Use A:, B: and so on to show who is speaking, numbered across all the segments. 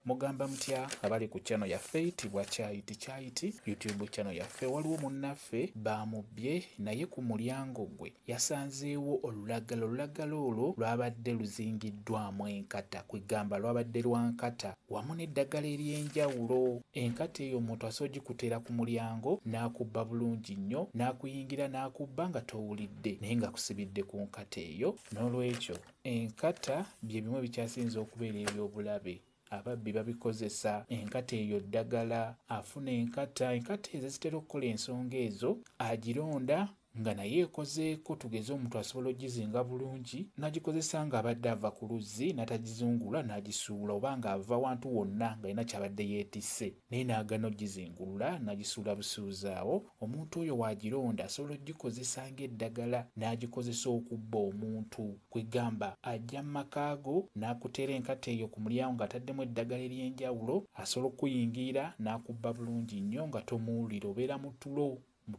A: mugamba mutya abali ku channel yaffe eyitibwa Kyayiti YouTube channel yaffe. Waliwo munnaffe bamubye naye ku mulyango gwe yasanzeewo olulagala olwo lwabadde luzingiddwamu enkata, kwegamba lwabadde lwa nkata wamu n'eddagala ery'enjawulo. Enkata eyo omuntu asobola ogikuteera ku mulyango n'akubba bulungi nnyo, n'akuyingira n'akubba nga towulidde naye nga kusibidde ku nkata eyo. N'olwekyo enkata bye bimu bikyasinze okubeera eby'obulabe. Ababbi babikozesa enkata eyo ddagala, afuna enkata ezo zitera okukola ensonga ezo, agironda nga naye ekozeeko. Tugeze omuntu asobola ogizinga bulungi n'agikozesa nga abadde ava ku luzzi n'atagizungula n'agisuula, oba nga ava wantu wonna nga alina kyabadde yeetisse naye n'agaana ogizingulula n'agisuula busuuzi awo. Omuntu oyo waagironda asobola ogikozesa ng'eddagala n'agikozesa okubba omuntu, kwegamba ajja mu maka go n'akuteera enkata eyo ku mulyango ng'ataddemu eddagala ery'enjawulo, asobola okuyingira n'akubba bulungi nnyo nga tomuwulira. Obeera mu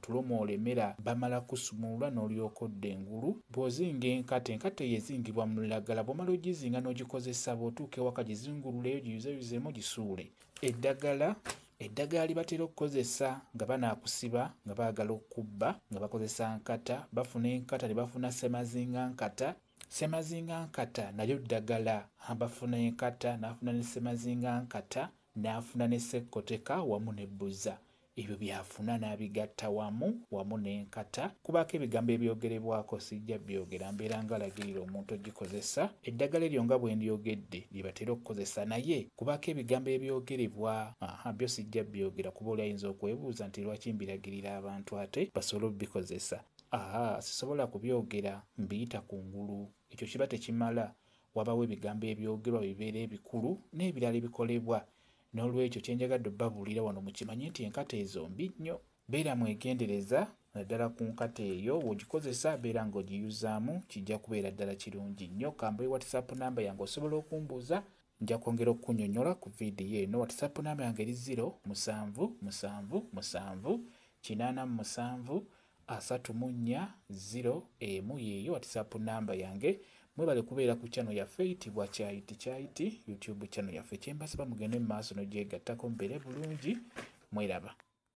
A: tulo mw'olemera, bamala kusumulula n'olyoka odda engulu. Bw'ozinga enkata eyo ezingibwa mu lulagala, bw'omala ogizinga n'ogikozesa bw'otuuka ewaka gizingululeyo giyuzeyuzemu gisuule. Eddagala libatera okukozesa nga banaakusiba nga baagala okubba nga bakozesa nkata, bafuna enkata ne bafuna semazinga nkata nayo ddagala. Bafuna enkata n'afuna ne semazinga nkata n'afuna ne ssekkoteka wamu n'ebbuza. Ebyo byafuna n'abigatta wamu n'enkata. Kubaako ebigambo ebyogerebwako sijja byogera, mbeera nga lagirira omuntu ogikozesa. Eddagala eryo nga bwe ndyogedde lye batera okukozesa, naye kubaako ebigambo ebyogerebwa byo sijja byogera kuba oli ayinza okwebuuza nti lwaki mbiragirira abantu ate basobole obikozesa. Sisobola kubyogera, mbiyita kungulu. Ekyo kiba tekimala. Wabawo ebigambo ebyogerwa bibeera ebikulu n'ebirala ebikolebwa. N'olwekyo kyenjagadde obbabuulira wano mukimanye nti enkata ezo mbi nnyo. Beera mwegendereza naddala ku nkata eyo, bw'ogikozesa beera ng'ogiyuzaamu, kijja kubeera ddala kirungi nnyo. Kambe WhatsApp namba yange osobola okumbuuza, nja kwongera okukunnyonnyola ku viidiyo eno. WhatsApp namba yange eri 0777873401 yeeyo WhatsApp namba yange. Mwebale kubeera ku channel yaffe eyitibwa Kyayiti YouTube channel yaffe. Kyembasaba mugende mu maaso n'ogyegattako mubeere bulungi. Mweraba.